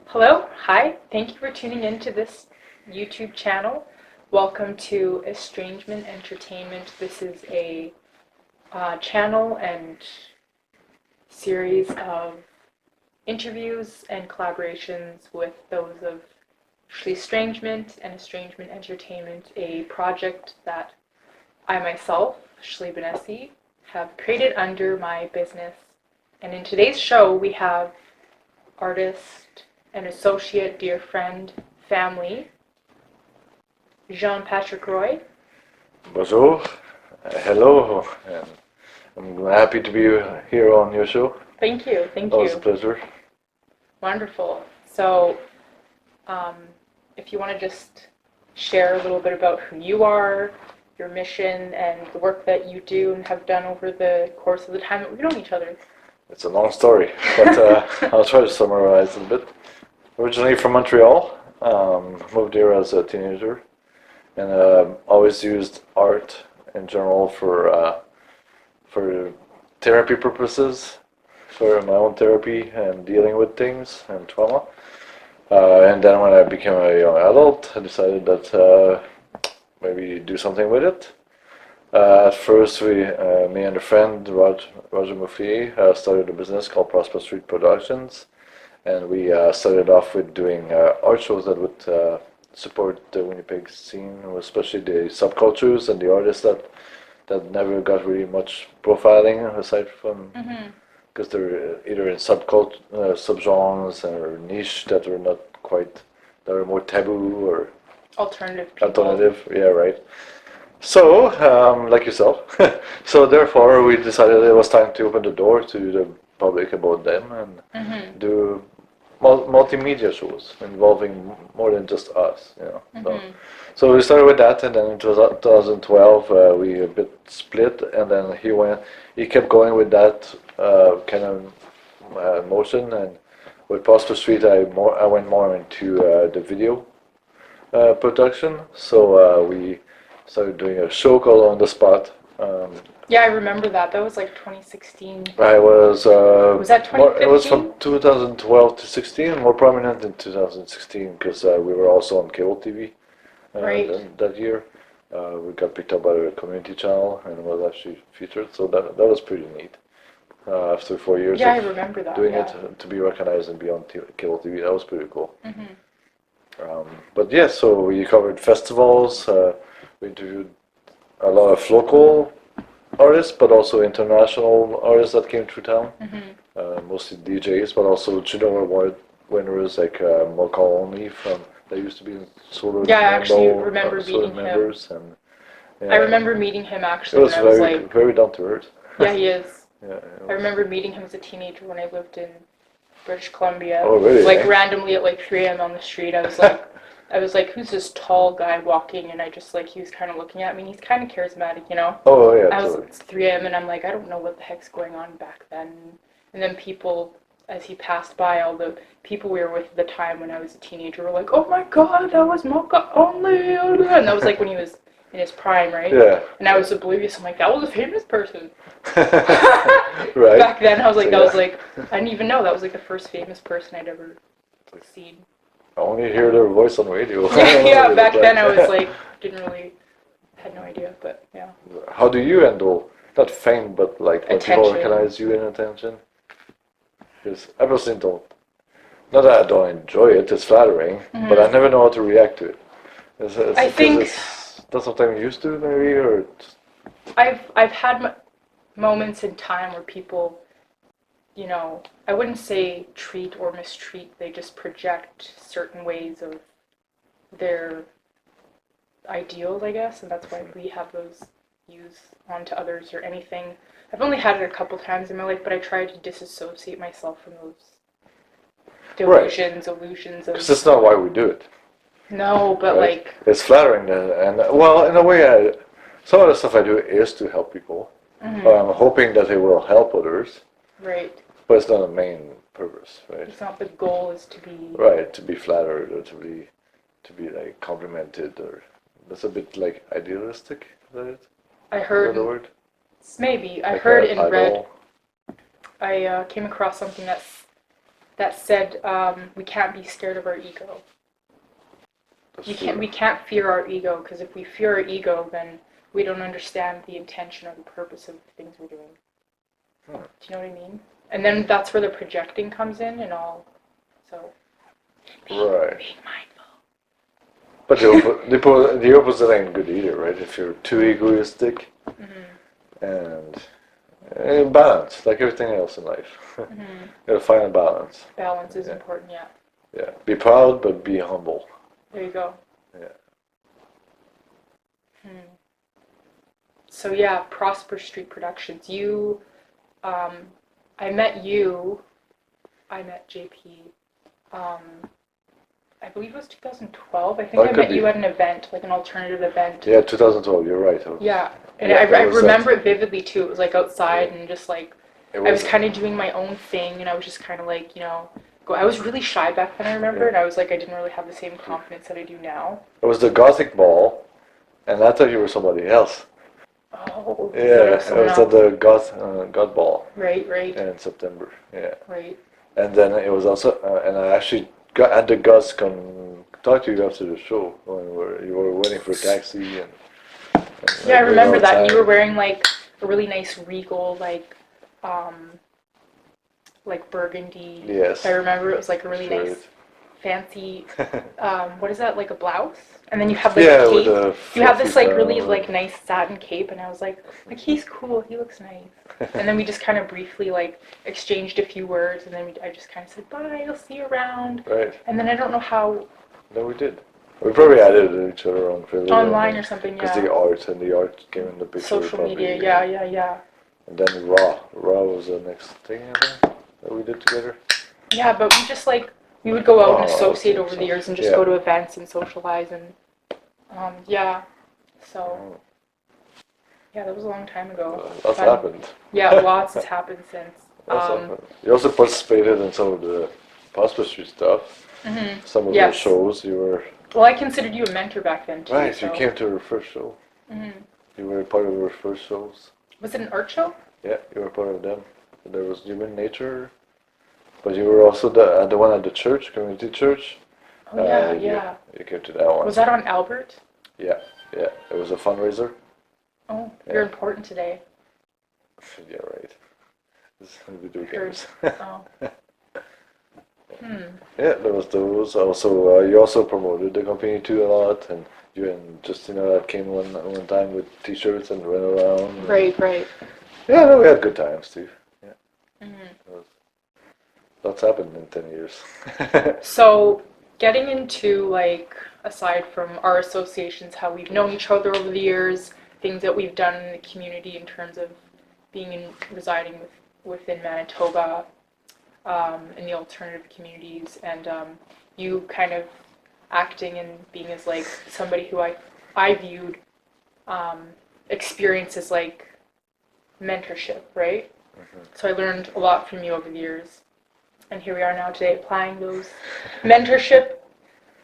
Hello, hi, thank you for tuning in to this YouTube channel. Welcome to Estrangement Entertainment. This is a channel and series of interviews and collaborations with those of Shlee Estrangement and Estrangement Entertainment, a project that I myself, Shlee Binesi, have created under my business. And in today's show, we have artist and associate, dear friend, family, Jean-Patrick Roy. Bonjour, hello, and I'm happy to be here on your show. Thank you, thank you. Always a pleasure. Wonderful. So, if you want to just share a little bit about who you are, your mission, and the work that you do and have done over the course of the time that we've known each other. It's a long story, but I'll try to summarize it a bit. Originally from Montreal, moved here as a teenager, and always used art in general for therapy purposes, for my own therapy and dealing with things and trauma. And then when I became a young adult, I decided that maybe do something with it. At first, me and a friend, 𝕊𝕙𝕝𝕖𝕤𝕥, started a business called Prosper Street Productions, and we started off with doing art shows that would support the Winnipeg scene, especially the subcultures and the artists that never got really much profiling aside from because they're either in subgenres or niche that are not quite, that are more taboo or Alternative people. alternative. Yeah, right. So, like yourself. So therefore, we decided it was time to open the door to the public about them and do multimedia shows involving more than just us, you know. So we started with that, and then in 2012 we a bit split, and then he kept going with that kind of motion, and with Prosper Street I went more into the video production. So we started doing a show called On the Spot. Yeah, I remember that. That was like 2016. I was. Was that 2015? It was from 2012 to 16, more prominent in 2016 because we were also on cable TV Right. that year. We got picked up by a community channel and was actually featured, so that was pretty neat. After 4 years Yeah, I of remember that. doing Yeah. it, to be recognized and be on cable TV, that was pretty cool. But yeah, so we covered festivals, we interviewed a lot of local artists, but also international artists that came through town. Mostly DJs, but also Juno Award winners like Only from that used to be in Solar. Yeah, I actually remember Solar meeting him. members, and I remember meeting him it actually was when I was very like, very down to earth. yeah, he is. Yeah, I remember meeting him as a teenager when I lived in British Columbia. Oh, really? Like randomly at like 3 a.m. on the street, I was like, who's this tall guy walking? And I just like, he was kind of looking at me. And he's kind of charismatic, you know. Oh yeah, totally. It's 3 a.m. and I'm like, I don't know what the heck's going on back then. And then people, as he passed by, all the people we were with at the time when I was a teenager were like, oh my god, that was Mocha Only. And that was like when he was in his prime, right? Yeah. And I was oblivious. I'm like, that was a famous person. Right. Back then, I was like, So, that yeah. was like, I didn't even know that was like the first famous person I'd ever seen. I only hear their voice on radio. Yeah, back then I was like, had no idea, but yeah. How do you handle not fame, but like when people Attention. recognize you in attention? Because I personally don't. Not that I don't enjoy it; it's flattering, but I never know how to react to it. I think That's something I'm used to, maybe, or I've had moments in time where people, you know, I wouldn't say treat or mistreat, they just project certain ways of their ideals, I guess, and that's why we have those views onto others or anything. I've only had it a couple times in my life, but I try to disassociate myself from those illusions of... because that's not why we do it. No, but Right? like... It's flattering, and well, in a way, some of the stuff I do is to help people. I'm hoping that it will help others, Right. but it's not the main purpose, right? It's not the goal is to be... Right, to be flattered or to be like complimented, or that's a bit like idealistic. Is that it? I Is that heard... the word? Maybe. I Like heard a and idol? read... I came across something that said we can't be scared of our ego. That's We true. can't fear our ego, because if we fear our ego, then we don't understand the intention or the purpose of the things we're doing. Hmm. Do you know what I mean? And then that's where the projecting comes in and all. So Right. being mindful. But the opposite ain't good either, right? If you're too egoistic and balance, like everything else in life. You gotta find a balance. Balance is Yeah. important, yeah. Yeah. Be proud, but be humble. There you go. Yeah. So yeah, Prosper Street Productions. I met you. I met JP. I believe it was 2012. I think Oh, it I could met be. you at an event, like an alternative event. Yeah, 2012. You're right. Yeah, and Yeah, I that was remember that. it vividly too. It was like outside Yeah. and just like It I was was. kind of doing my own thing, and I was just kind of like, I was really shy back then. I remember, Yeah. and I was like, I didn't really have the same confidence that I do now. It was the Gothic ball, and I thought you were somebody else. Oh, Yeah, that was it someone was at else. the God ball Right, in September. Yeah, right. and then it was also, and I actually had the guts come talk to you after the show when you were waiting for a taxi and Yeah, I like, waiting remember that, and you were outside. wearing like a really nice regal, um, like burgundy. If I Yes, remember, it was like a really straight. nice, fancy. What is that? Like a blouse, and then you had like a Yeah, with cape. a You had fluffy this like really brown. like nice satin cape, and I was like he's cool. He looks nice. And then we just kind of briefly like exchanged a few words, and then I just kind of said bye. I'll see you around. Right. And then I don't know how No, we did. We probably added each other on Facebook online and or something. because Yeah, the art came in the picture social media. probably. Yeah. And then Raw was the next thing I think that we did together. Yeah, but we would go out and Oh, I associate think over the so. years and just Yeah. go to events and socialize and yeah. So Oh, yeah, that was a long time ago. that's Fun. happened. Yeah, lots has happened since. That's happened. You also participated in some of the Street stuff. Some of those Yes. shows you were. Well, I considered you a mentor back then too. Right, you So came to her first show. You were part of her first shows. was it an art show? Yeah, you were part of them. There was Human Nature, but you were also the one at the church, community church. Oh yeah, You, yeah. you came to that one. Was that on Albert? Yeah, yeah. It was a fundraiser. Oh, you're Yeah. important today. Yeah, right. This is video Heard. games. Oh. Yeah, there was those. Also, you also promoted the company too a lot, and you and Justina that came one time with T-shirts and went around. Right. Yeah, no, we had good times too. Yeah, lots happened in 10 years. So getting into like aside from our associations, how we've known each other over the years, things that we've done in the community in terms of residing within Manitoba, in the alternative communities, and you kind of acting and being as like somebody who I viewed experience as like mentorship, right? So I learned a lot from you over the years, and here we are now today applying those mentorship,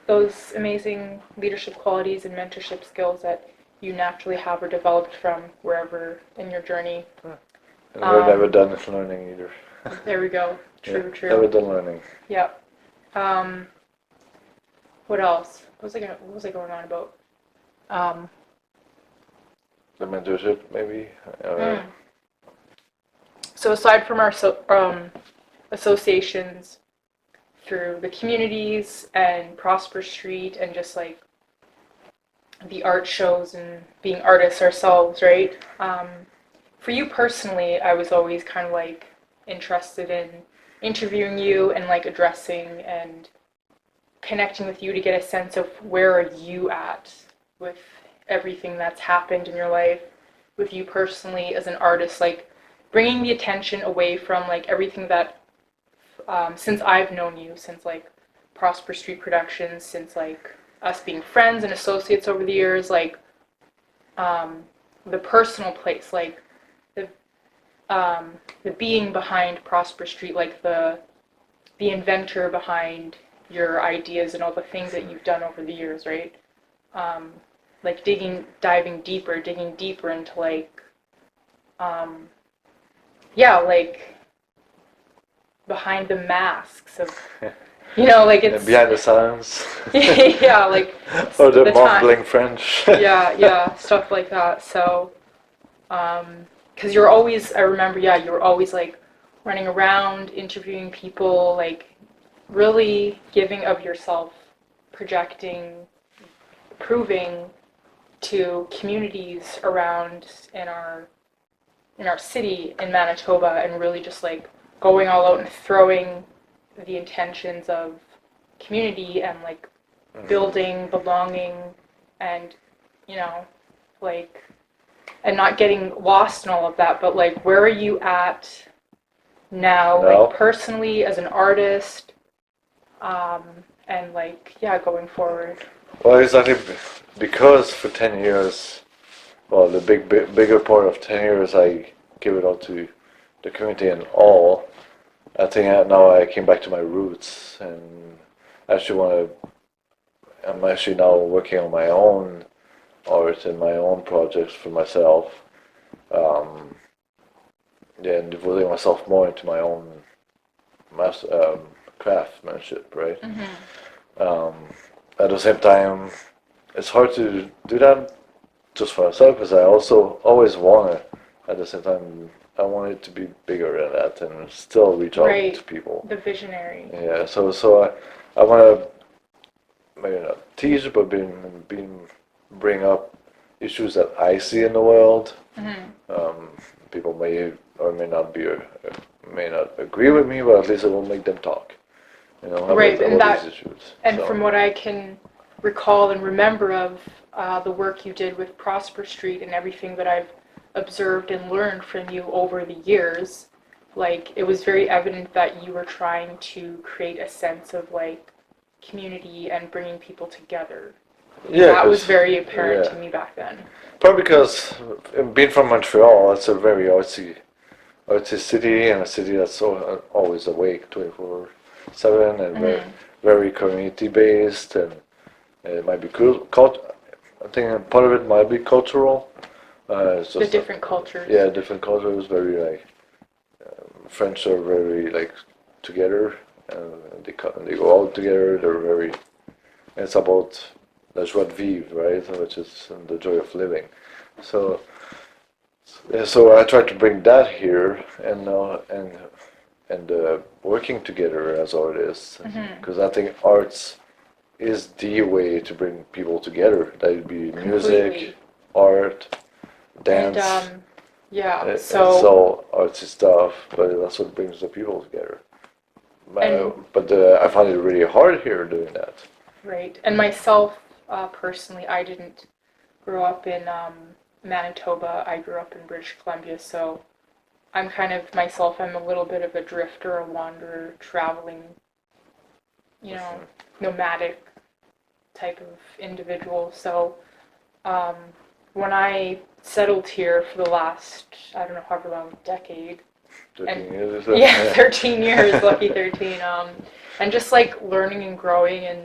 those amazing leadership qualities and mentorship skills that you naturally have or developed from wherever in your journey. And we're never done with learning either. There we go. True, Yeah, true. never done learning. Yep. What else? What was I going on about? The mentorship, maybe. So aside from our associations through the communities and Prosper Street and just like the art shows and being artists ourselves, right? For you personally, I was always kind of like interested in interviewing you and like addressing and connecting with you to get a sense of where are you at with everything that's happened in your life, with you personally as an artist, like bringing the attention away from like everything that since I've known you, since like Prosper Street Productions, since like us being friends and associates over the years, like the personal place, like the being behind Prosper Street, like the inventor behind your ideas and all the things that you've done over the years, right? Like digging deeper into like, yeah, like behind the masks of, you know, like And it's behind the silence. yeah, like Or the the time. mumbling French. Yeah, stuff like that. So, because you're always, I remember, yeah, you were always like running around, interviewing people, like really giving of yourself, projecting, proving to communities around in our city in Manitoba, and really just like going all out and throwing the intentions of community and like building, belonging, and you know, like, and not getting lost in all of that. But like, where are you at now, No. like personally as an artist, and like, yeah, going forward? Well, exactly, because for 10 years, well, the bigger part of 10 years, I give it all to the community and all. I think now I came back to my roots, and actually I'm actually now working on my own art and my own projects for myself. Um, yeah, and devoting myself more into my own craftsmanship, right? Um, at the same time, it's hard to do that just for myself, because I also always want to, at the same time, I want it to be bigger than that and still reach out Right. to people. The visionary. Yeah, so I want to maybe not teach, but bring up issues that I see in the world. People may or may not agree with me, but at least it will make them talk. You know, Right, and about these issues. and So, from what I can recall and remember of the work you did with Prosper Street and everything that I've observed and learned from you over the years, like it was very evident that you were trying to create a sense of like community and bringing people together. yeah, That was very apparent yeah. to me back then. Probably because being from Montreal, it's a very artsy city, and a city that's so always awake 24/7, and very community based, and it might be cool. I think part of it might be cultural. It's The just different cultures. yeah, different cultures. Very like French are very like together, and they go out together. They're very. It's about la joie de vivre, right? Which is the joy of living. So so I try to bring that here, and working together as artists, because I think arts is the way to bring people together. That would be music, Completely. art, dance, And yeah, and so so artsy stuff. But that's what brings the people together. and But I find it really hard here doing that. right. And myself, personally, I didn't grow up in Manitoba. I grew up in British Columbia, so I'm kind of myself. I'm a little bit of a drifter, a wanderer, traveling, you know, nomadic type of individual. So um, when I settled here for the last, I don't know, however long, decade, 13 years or so. yeah, 13 years, lucky 13, and just like learning and growing, and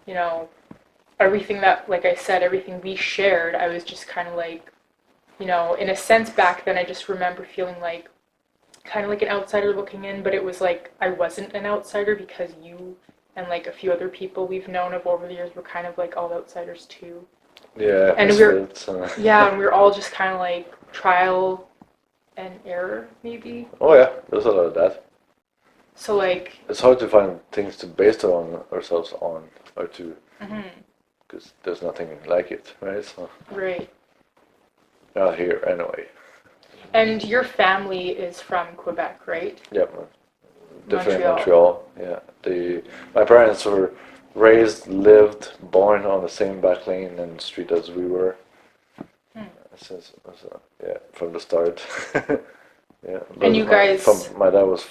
you know, everything that, like I said, everything we shared, I was just kind of like, you know, in a sense back then, I just remember feeling like kind of like an outsider looking in, but it was like I wasn't an outsider because you and like a few other people we've known of over the years were kind of like all outsiders too. Yeah, And yeah, and we were all just kind of like trial and error, maybe. Oh yeah, there's a lot of that. So like, It's hard to find things to base on ourselves on, or to, because there's nothing like it, right? So right. not here anyway. And your family is from Quebec, right? Yeah, different in Montreal. Montreal. Yeah, my parents were raised, lived, born on the same back lane and street as we were. Since yeah, from the start. Yeah. And you guys, My dad was,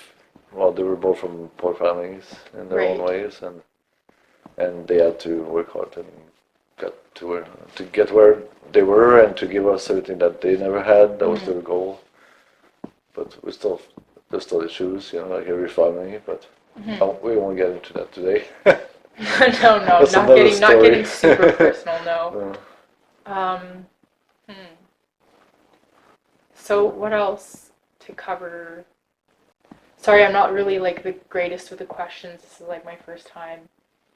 well, they were both from poor families in their own right. ways, and they had to work hard and to get where they were, and to give us everything that they never had. That was their goal. But there's still issues, you know, like every family. But we won't get into that today. No, That's not another getting story. super personal, no. So what else to cover? Sorry, I'm not really like the greatest with the questions. This is like my first time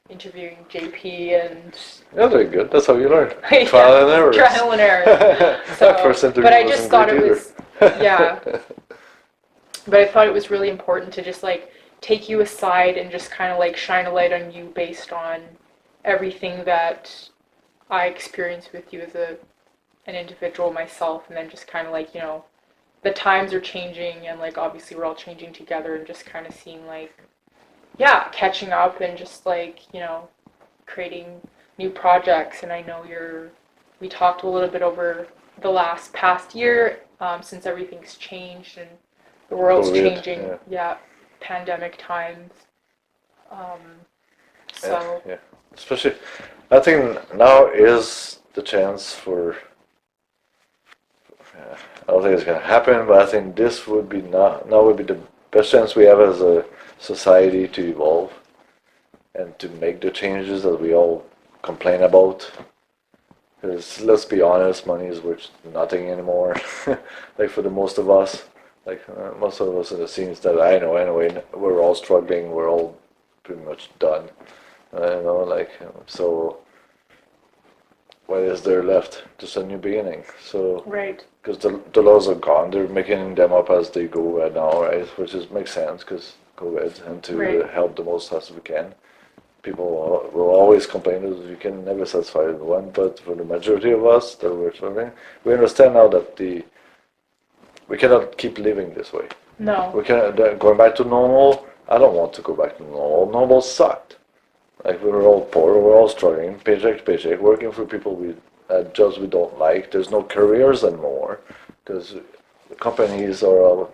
interviewing JP, and You're doing good. That's how you learn. Yeah, Trial and error. trial and error. So, My first interview but I wasn't just thought great it was, either. yeah. But I thought it was really important to just like take you aside and just kind of like shine a light on you based on everything that I experienced with you as an individual myself, and then just kind of like, the times are changing, and like obviously we're all changing together, and just kind of seeing like, yeah, catching up, and just like, creating new projects. And I know we talked a little bit over the past year, since everything's changed and the world's COVID, changing. Yeah, pandemic times. Um, so yeah. Especially, I think now is the chance for. I don't think it's gonna happen, but I think this would be now would be the best chance we have as a society to evolve and to make the changes that we all complain about. Because let's be honest, money is worth nothing anymore. Like for the most of us, like most of us in the scenes that I know anyway, we're all struggling. We're all pretty much done. So what is there left? Just a new beginning. So right. because the laws are gone, they're making them up as they go right now, right? Which makes sense because COVID, and to Right. help the most as we can. People will always complain that you can never satisfy everyone, but for the majority of us that we're struggling, we understand now that we cannot keep living this way. No. We can going back to normal. I don't want to go back to normal. Normal sucked. Like we were all poor, we're all struggling, paycheck to paycheck, working for people jobs we don't like. There's no careers anymore because the companies they'll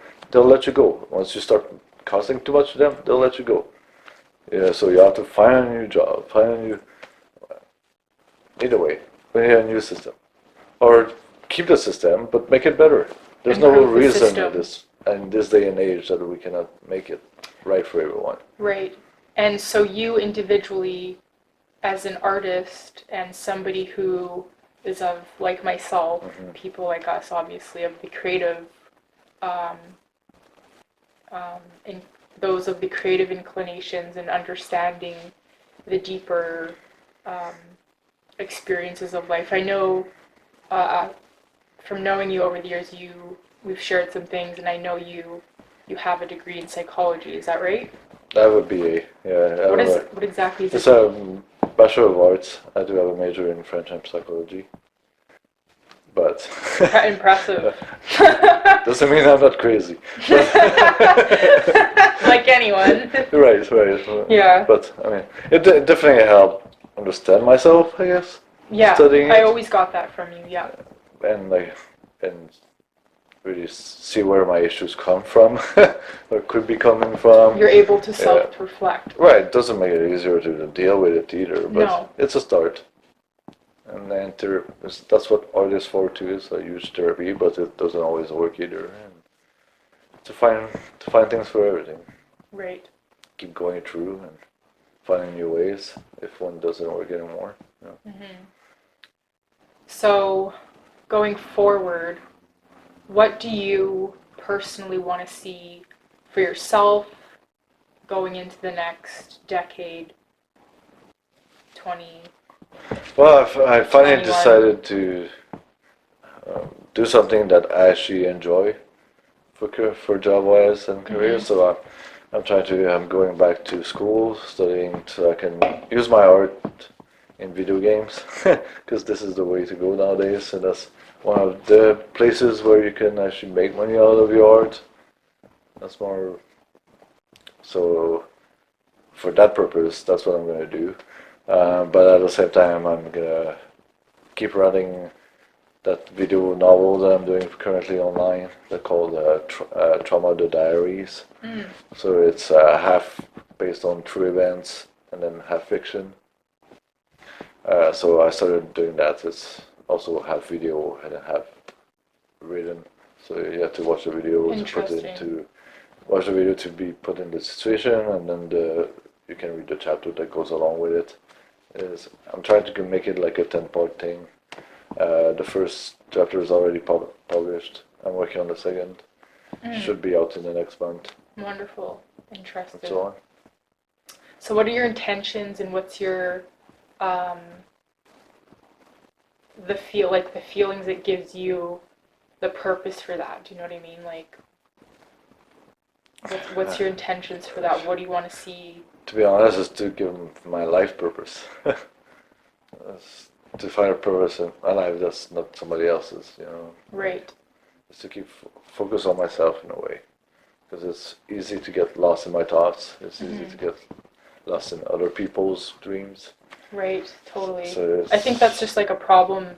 let you go once you start costing too much to them. They'll let you go. Yeah, so you have to find a new job, either way, we need a new system. Or keep the system, but make it better. There's no Improve the reason system. in this day and age that we cannot make it right for everyone. Right. And so you individually, as an artist and somebody who is of, like myself, people like us, obviously, of the creative, um, in those of the creative inclinations and understanding the deeper experiences of life. I know from knowing you over the years, we've shared some things, and I know you have a degree in psychology. Is that right? That would be yeah. What exactly is It's it? a Bachelor of Arts. I do have a major in French and psychology. But Impressive. doesn't mean I'm not crazy. Like anyone. Right. Yeah. But I mean, it definitely helped understand myself, I guess. Yeah. Studying I it. always got that from you. Yeah. And really see where my issues come from, or could be coming from. You're able to self-reflect. Right. It doesn't make it easier to deal with it either, but No. it's a start. And then that's what art is for too. Is a huge therapy, but it doesn't always work either. And to find things for everything. Right. Keep going through and finding new ways if one doesn't work anymore. Yeah. Mm-hmm. So, going forward, what do you personally want to see for yourself going into the next decade? 20. Well, I finally 21. decided to do something that I actually enjoy for job-wise and career. So I'm going back to school, studying so I can use my art in video games, because this is the way to go nowadays, and that's one of the places where you can actually make money out of your art. That's more. So for that purpose, that's what I'm going to do. But at the same time, I'm gonna keep writing that video novel that I'm doing currently online. They're called 𝕊𝕙𝕝𝕖𝕟𝕥 the Diaries. So it's half based on true events and then half fiction. So I started doing that. It's also half video and half written. So you have to watch the video to be put in the situation, and then you can read the chapter that goes along with it. I'm trying to make it like a 10-part thing. The first chapter is already published. I'm working on the second. Should be out in the next month. Wonderful. Interesting. and so on. So what are your intentions and what's your um, the feelings it gives you, the purpose for that? Do you know what I mean? Like, what's your intentions for that? What do you want to see? To be honest, is to give my life purpose. To find a purpose in my life that's not somebody else's, you know. Right. It's to keep focus on myself in a way, because it's easy to get lost in my thoughts. It's easy to get lost in other people's dreams. Right. Totally. So I think that's just like a problem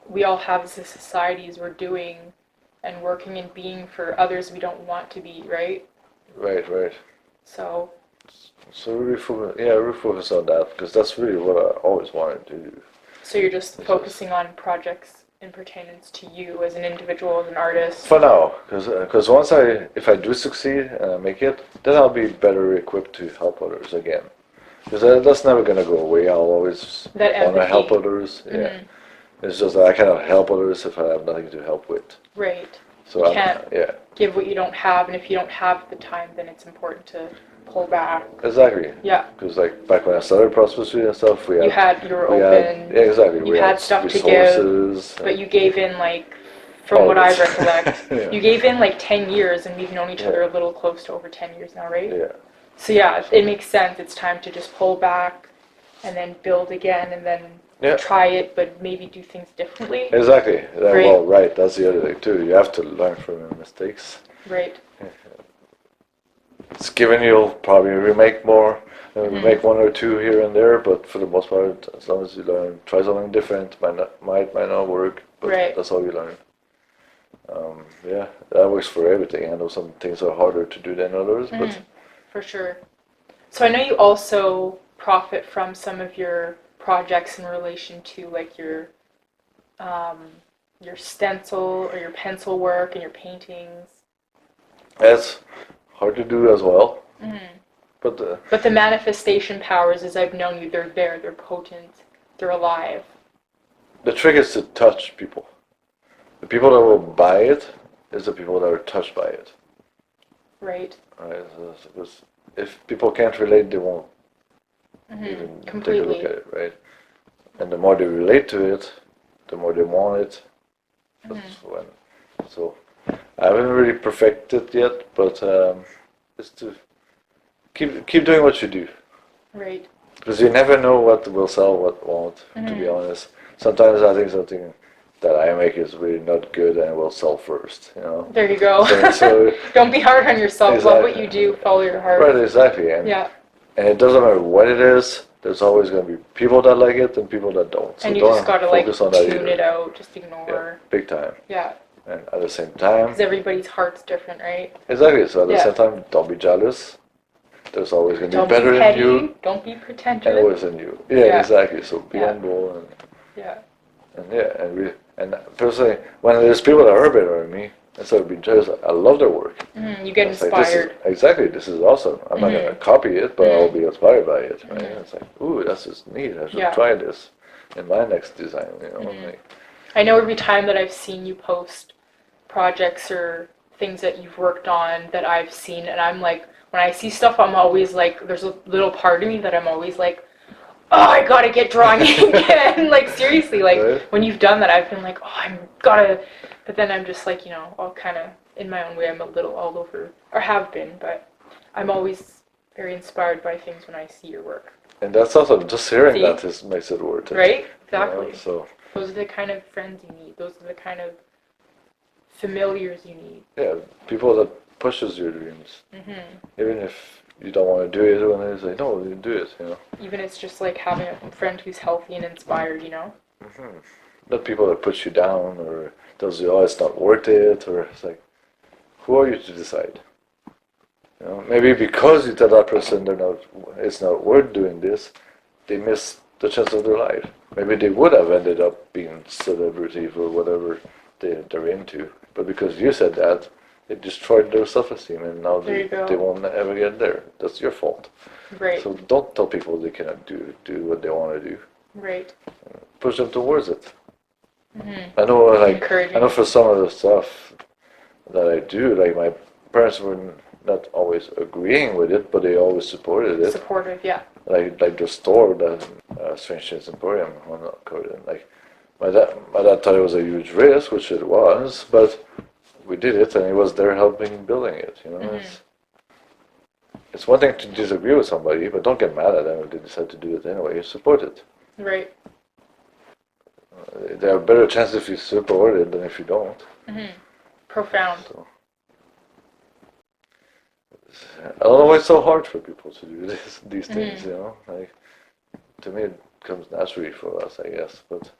we all have as a society, is we're doing and working and being for others we don't want to be, right? Right. So really focus on that, because that's really what I always wanted to do. So you're just focusing on projects in pertainance to you as an individual, as an artist? For now, because if I do succeed and I make it, then I'll be better equipped to help others again. Because that's never going to go away. I'll always want to help others. Yeah. It's just that I cannot help others if I have nothing to help with. Right. So you can't give what you don't have, and if you don't have the time, then it's important to pull back. Exactly. Yeah. Because like back when I started Prosper Street and stuff, you were open. Exactly. You had stuff to give, but you gave in like, from what I recollect, you gave in like 10 years, and we've known each other a little close to over 10 years now, right? Yeah. So yeah, it makes sense. It's time to just pull back, and then build again, and then try it, but maybe do things differently. Exactly. Right. Well, right. That's the other thing too. You have to learn from your mistakes. Right. It's given you'll probably remake more, make one or two here and there, but for the most part, as long as you learn, try something different, might not work, but that's all you learn. That works for everything. I know some things are harder to do than others, but for sure. So I know you also profit from some of your projects in relation to like your stencil or your pencil work and your paintings. That's hard to do as well. But the manifestation powers, as I've known you, they're there, they're potent, they're alive. The trick is to touch people. The people that will buy it is the people that are touched by it. Right. Right. Because if people can't relate, they won't even take a look at it, right? And the more they relate to it, the more they want it. So I haven't really perfected it yet, but it's to keep doing what you do. Right. Because you never know what will sell, what won't, to be honest. Sometimes I think something that I make is really not good and it will sell first, you know. There you go. So don't be hard on yourself. Exactly. Love what you do, follow your heart. Right, exactly. And it doesn't matter what it is, there's always going to be people that like it and people that don't. So and you don't just got to like tune it out, just ignore. Yeah, big time. Yeah. And at the same time... Because everybody's heart's different, right? Exactly. So at the same time, don't be jealous. There's always going to be better than you. Don't be pretentious. And always in you. Yeah, exactly. So be humble and... And personally, when there's people that are better than me, instead of being jealous, I love their work. You get inspired. This is awesome. I'm not going to copy it, but I'll be inspired by it. Right? It's like, ooh, that's just neat. I should try this in my next design. You know. I know every time that I've seen you post projects or things that you've worked on that I've seen, and I'm like, when I see stuff, I'm always like, there's a little part of me that I'm always like, oh, I gotta get drawing again. Like, seriously, like, when you've done that, I've been like, oh, I'm gotta, but then I'm just like, you know, all kind of, in my own way, I'm a little all over, or have been, but I'm always very inspired by things when I see your work. And that's awesome. Just hearing that makes it worth it. Right? Exactly. You know, so. Those are the kind of friends you need. Those are the kind of familiars you need. Yeah, people that pushes your dreams. Even if you don't want to do it, when they say, no, you do it, you know. Even it's just like having a friend who's healthy and inspired, you know. Not people that push you down or tells you, oh, it's not worth it, or it's like, who are you to decide? You know, maybe because you tell that person it's not worth doing this, they miss the chance of their life. Maybe they would have ended up being celebrity or whatever they're into, but because you said that, it destroyed their self-esteem, and now they won't ever get there. That's your fault. Right. So don't tell people they cannot do what they want to do. Right. Push them towards it. I know, for some of the stuff that I do, like my parents were not always agreeing with it, but they always supported it. Supportive, yeah. Like the store that Strange Things Emporium on Korean. Like my dad thought it was a huge risk, which it was, but we did it, and he was there helping building it. You know, it's one thing to disagree with somebody, but don't get mad at them if they decide to do it anyway. You support it. Right. There are better chances if you support it than if you don't. Profound. So, I don't know why it's so hard for people to do these things. You know, like to me it comes naturally for us, I guess. But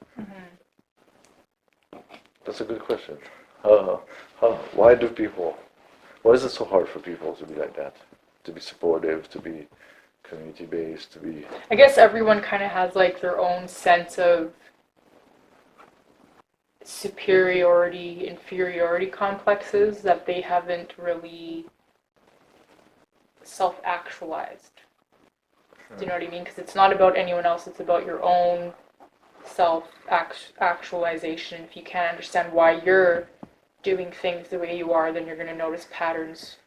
that's a good question. Why do people? Why is it so hard for people to be like that? To be supportive, to be community-based, to be... I guess everyone kind of has like their own sense of superiority, inferiority complexes that they haven't really self-actualized. Do you know what I mean? Because it's not about anyone else, it's about your own self-actualization. If you can't understand why you're doing things the way you are, then you're going to notice patterns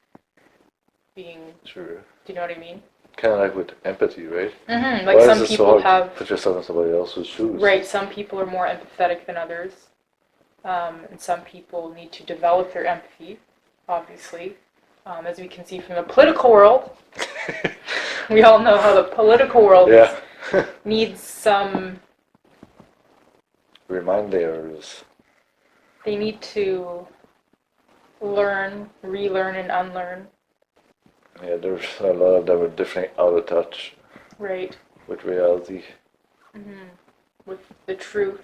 being... True. Do you know what I mean? Kind of like with empathy, right? Like some people have... Put yourself in somebody else's shoes. Right, some people are more empathetic than others. And some people need to develop their empathy, obviously. As we can see from the political world, we all know how the political world needs some... Reminders. They need to learn, relearn, and unlearn. Yeah, there's a lot of them are definitely out of touch. Right. With reality. With the truth.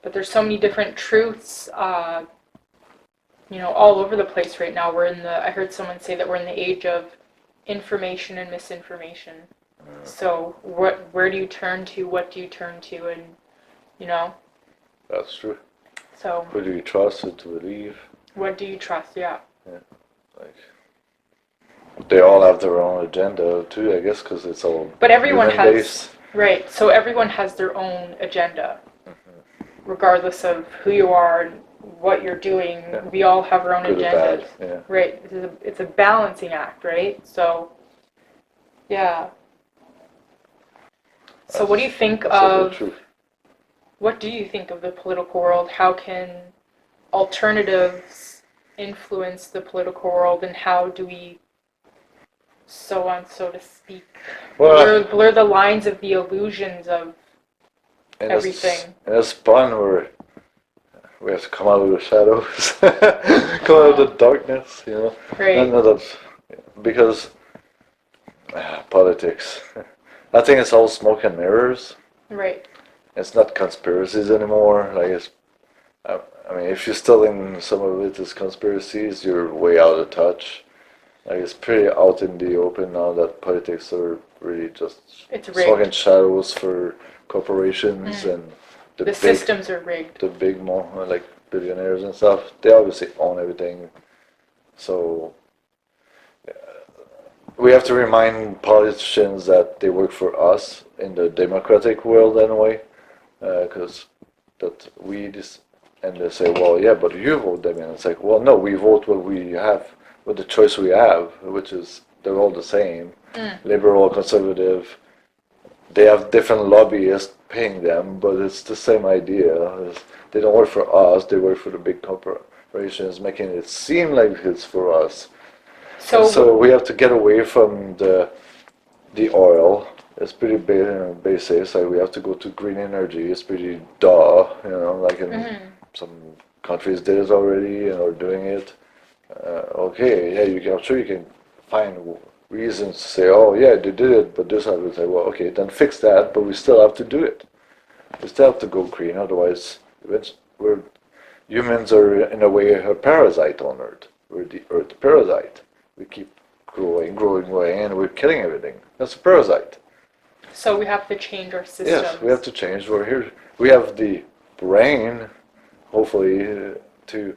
But there's so many different truths, you know, all over the place right now. I heard someone say that we're in the age of information and misinformation. So where do you turn to? What do you turn to? And, you know? That's true. So. Who do you trust? Who to believe? What do you trust? Yeah. Like, they all have their own agenda too, I guess, because it's all. But everyone has. Based. Right. So everyone has their own agenda, regardless of who you are and what you're doing. We all have our own agendas. Yeah. Right. It's a balancing act, right? So. Yeah. So what do you think of? What do you think of the political world? How can alternatives influence the political world, and how do we, so to speak, blur the lines of the illusions of everything? In a spun where we have to come out of the shadows, come out of the darkness, you know. Right. And that's because politics. I think it's all smoke and mirrors. Right. It's not conspiracies anymore. Like I mean, if you're still in some of it as conspiracies, you're way out of touch. Like it's pretty out in the open now that politics are really just smoke and shadows for corporations and the systems are rigged. The big like billionaires and stuff. They obviously own everything. So we have to remind politicians that they work for us in the democratic world anyway. Because that and they say, well, yeah, but you vote them in. It's like, well, no, we vote what we have, with the choice we have, which is they're all the same, liberal, conservative. They have different lobbyists paying them, but it's the same idea. They don't work for us; they work for the big corporations, making it seem like it's for us. So we have to get away from the oil. It's pretty basic. Like we have to go to green energy. It's pretty duh, you know. Like in some countries did it already and are doing it. Okay, yeah, I'm sure you can find reasons to say, oh yeah, they did it, but this happens. Like, well, okay, then fix that. But we still have to do it. We still have to go green. Otherwise, humans are in a way a parasite on Earth. We're the Earth parasite. We keep growing, and we're killing everything. That's a parasite. So we have to change our systems. Yes, we have to change. We're here. We have the brain, hopefully, to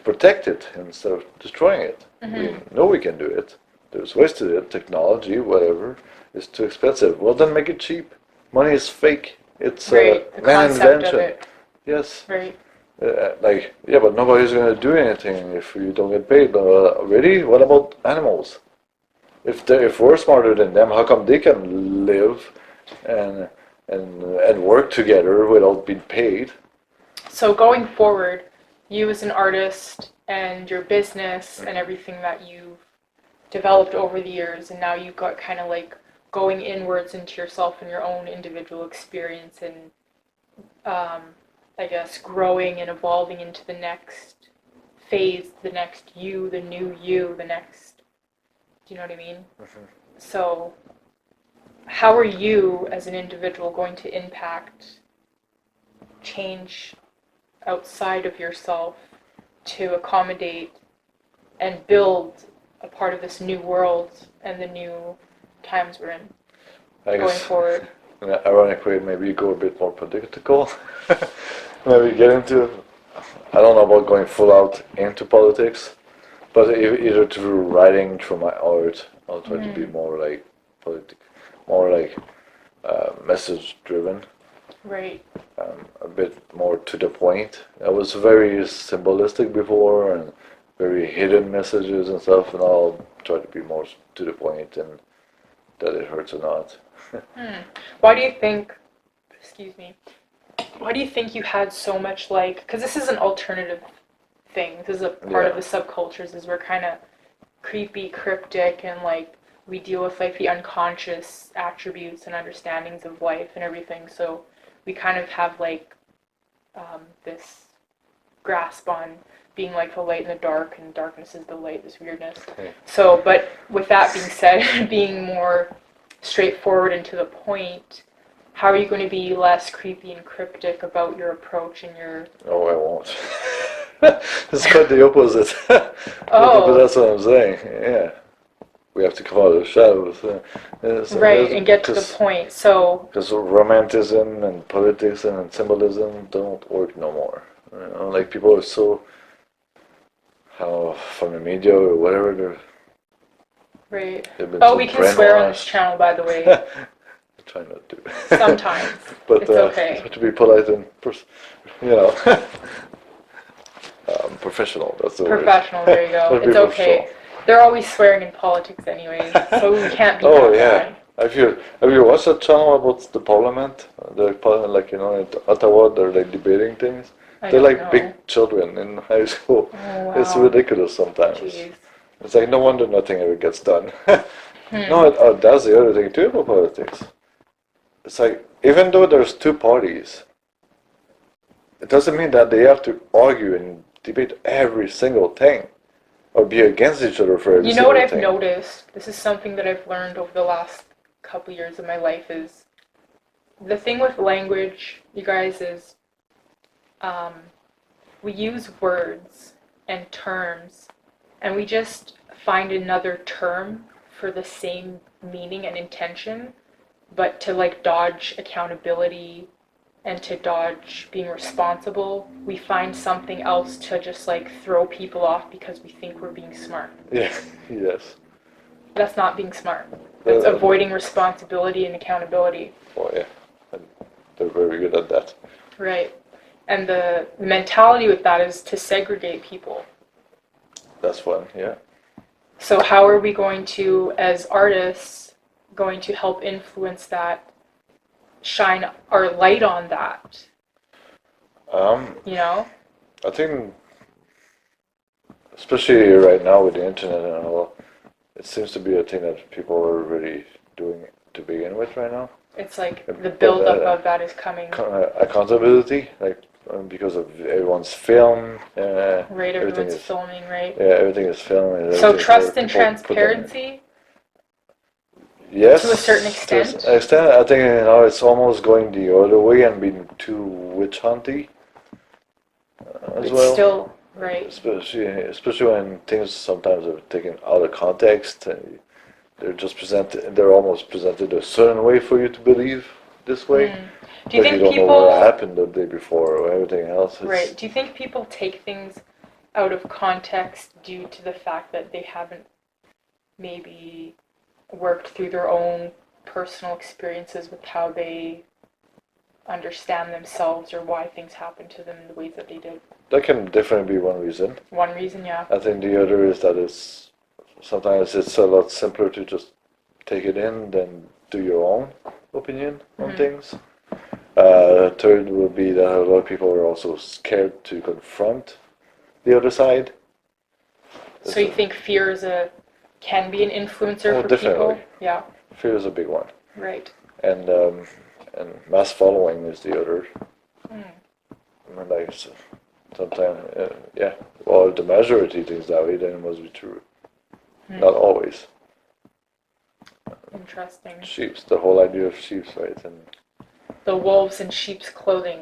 protect it instead of destroying it. We know we can do it. There's ways to do it. Technology, whatever, is too expensive. Well, then make it cheap. Money is fake. It's the man concept invention. of it. Yes. Right. Like, yeah, but nobody's gonna do anything if you don't get paid. Really? What about animals? If we're smarter than them, how come they can live and and work together without being paid? So going forward, you as an artist and your business and everything that you've developed over the years, and now you've got kind of like going inwards into yourself and your own individual experience and I guess growing and evolving into the next phase, the next you, the new you, the next, do you know what I mean? Mhm. So how are you as an individual going to impact change outside of yourself to accommodate and build a part of this new world and the new times we're in I going guess, forward? in an ironic way, maybe go a bit more political. Maybe get into, I don't know about going full out into politics, but either through writing, through my art, I'll try to be more like more like message driven, Right. a bit more to the point. I was very symbolistic before and very hidden messages and stuff, and I'll try to be more to the point and that it hurts or not. Why do you think, excuse me, why do you think you had so much like, because this is an alternative thing, this is a part of Yeah. the subcultures, is we're kind of creepy, cryptic, and like we deal with like the unconscious attributes and understandings of life and everything, so we kind of have like this grasp on being like the light in the dark and darkness is the light, this weirdness. Okay. So, but with that being said, being more straightforward and to the point, how are you going to be less creepy and cryptic about your approach and your... Oh, I won't. It's quite the opposite. But Oh, that's what I'm saying. Yeah, we have to come out of the shadows. right, and get to the point. So, Because romanticism and politics and symbolism don't work no more. You know, like people are so, from the media or whatever, right. they've been Oh, so we can swear on this brainwashed. channel, by the way. I try not to. Sometimes. But It's okay. to be polite and, you know, professional. That's the word. Professional, there you go. Try to be It's okay. professional. They're always swearing in politics anyways, so we can't be Oh that yeah. bad. Have you watched that channel about the parliament? Like in Ottawa, they're like debating things. I They're don't like know. big children in high school. Oh, It's wow. ridiculous sometimes. Jeez. It's like no wonder nothing ever gets done. Hmm. No, that's the other thing too about politics. It's like even though there's two parties, it doesn't mean that they have to argue and debate every single thing or be against each other for every You know what single I've thing. noticed? This is something that I've learned over the last couple years of my life is the thing with language, you guys, is um, we use words and terms and we just find another term for the same meaning and intention, but to like dodge accountability and to dodge being responsible, we find something else to just like throw people off because we think we're being smart. Yeah. Yes. That's not being smart. That's Uh, avoiding responsibility and accountability. oh yeah. And they're very good at that. Right. And the mentality with that is to segregate people. That's fun. Yeah. So how are we going to, as artists, going to help influence that, shine our light on that, Um, you know? I think, especially right now with the internet and all, it seems to be a thing that people are really doing to begin with right now. It's like the But buildup of that is coming. accountability, like because of everyone's film, Right, everything everyone's is filming, right? everything is filmed. And So everything is trust and people put them in. transparency Yes, to a certain to an extent. extent, I think it's almost going the other way and being too witch hunty as It's well. still, right, Especially when things sometimes are taken out of context. They're just presented. They're almost presented a certain way for you to believe this way, Do you but you think don't know what people, happened the day before or everything else. right, do you think people take things out of context due to the fact that they haven't maybe worked through their own personal experiences with how they understand themselves or why things happen to them in the ways that they did. That can definitely be one reason. One reason, yeah. I think the other is that sometimes it's a lot simpler to just take it in than do your own opinion on things. Third would be that a lot of people are also scared to confront the other side. So you think fear can be an influencer for definitely. people? Yeah. Fear is a big one. Right. And mass following is the other. Like sometimes, well, the majority thinks that way, then it must be true. Not always. Interesting. Sheeps, the whole idea of sheeps, right? And the wolves in sheep's clothing.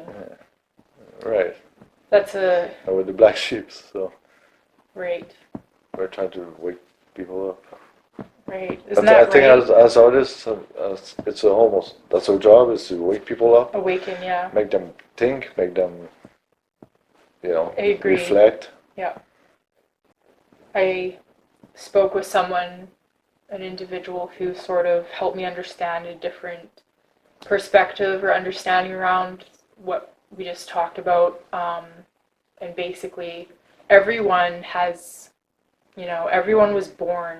Right. That's a... And with the black sheep, so... Right. We're trying to wake people up. Right. Isn't that I think right? as artists, it's almost... That's our job, is to wake people up. Awaken, yeah. Make them think, make them, I agree. reflect. Yeah. I spoke with someone, an individual who sort of helped me understand a different perspective or understanding around what we just talked about. And basically, everyone has, everyone was born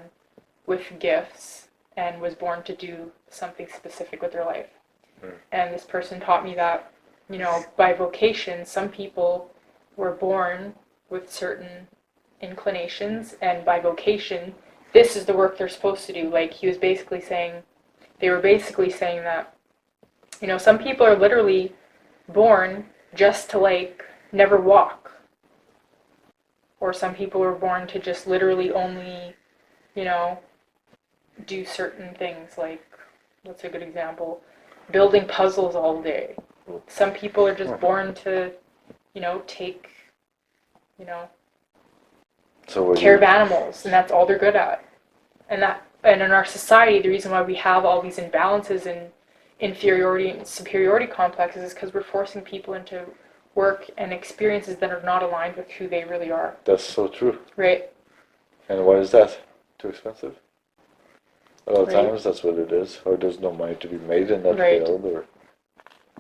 with gifts and was born to do something specific with their life. And this person taught me that, by vocation, some people were born with certain inclinations, and by vocation, this is the work they're supposed to do. Like, they were basically saying that, some people are literally born just to, never walk. Or some people are born to just literally only, do certain things. Like, what's a good example? Building puzzles all day. Some people are just born to, take, care of animals, and that's all they're good at. And in our society, the reason why we have all these imbalances and inferiority and superiority complexes is because we're forcing people into work and experiences that are not aligned with who they really are. That's so true. Right. And why is that? Too expensive? A lot of Right. times that's what it is. Or there's no money to be made in that Right. field, or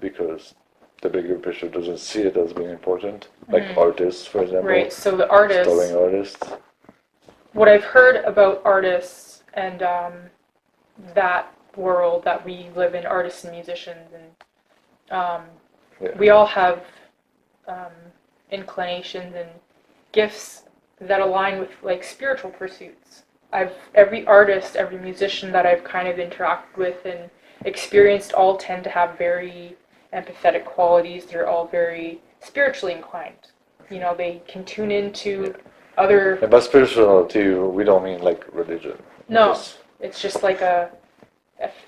because the bigger picture doesn't see it as being important. Like artists, for example. Right. So the artists. Starving artists. What I've heard about artists and that world that we live in, artists and musicians, and we all have inclinations and gifts that align with spiritual pursuits. Every artist, every musician that I've kind of interacted with and experienced all tend to have very empathetic qualities. They're all very spiritually inclined. They can tune into other... And by spirituality, we don't mean like religion. No, it's just like an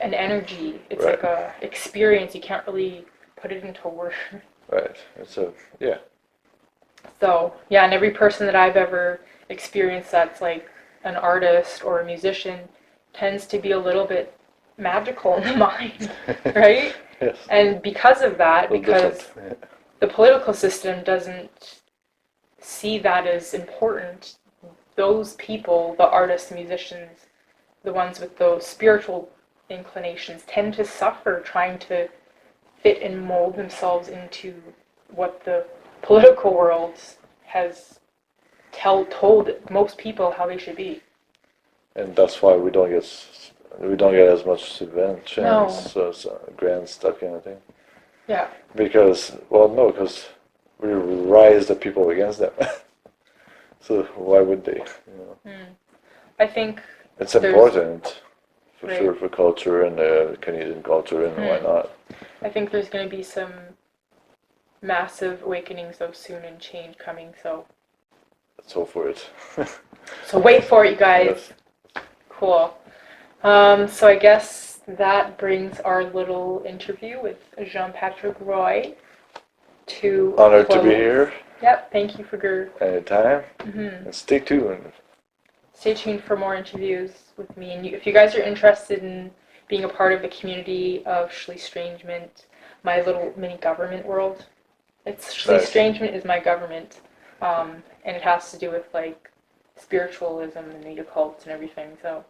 energy. It's right. like a experience. You can't really put it into words. Right. So, yeah, and every person that I've ever experienced that's like an artist or a musician tends to be a little bit magical in the mind, right? Yes. And because of that, because the political system doesn't see that as important, those people, the artists, musicians, the ones with those spiritual inclinations, tend to suffer trying to fit and mold themselves into what the political world has told most people how they should be. And that's why we don't get as much subventions, grants, that kind of thing. Yeah. Because we rise the people against them. So why would they? I think it's important for right. sure for culture and Canadian culture, and why not? I think there's going to be some massive awakenings though soon and change coming. So let's hope for it. So wait for it, you guys. Yes. Cool. So I guess that brings our little interview with Jean-Patrick Roy to Honored close. to be here. Yep, thank you for anytime. And stay tuned. Stay tuned for more interviews with me. And if you guys are interested in being a part of the community of Shlee Estrangement, my little mini government world, Shlee Estrangement is my government, and it has to do with spiritualism and the occults and everything. So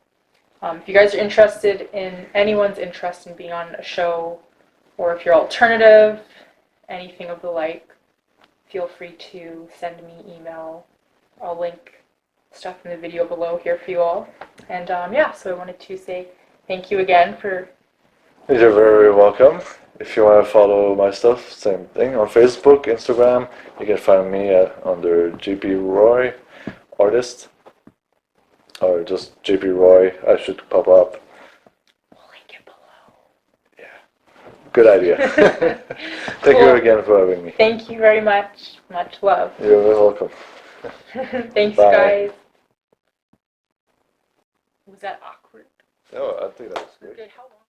if you guys are interested in anyone's interest in being on a show or if you're alternative, anything of the like, feel free to send me email. I'll link stuff in the video below here for you all. And yeah, so I wanted to say thank you again for... You're very welcome. If you want to follow my stuff, same thing. On Facebook, Instagram, you can find me under JP Roy Artist. Or just JP Roy, I should pop up. We'll link it below. Yeah. Good idea. Thank you Cool. again for having me. Thank you very much. Much love. You're very welcome. Thanks, Bye. guys. Was that awkward? No, I think that was great. Good. How long?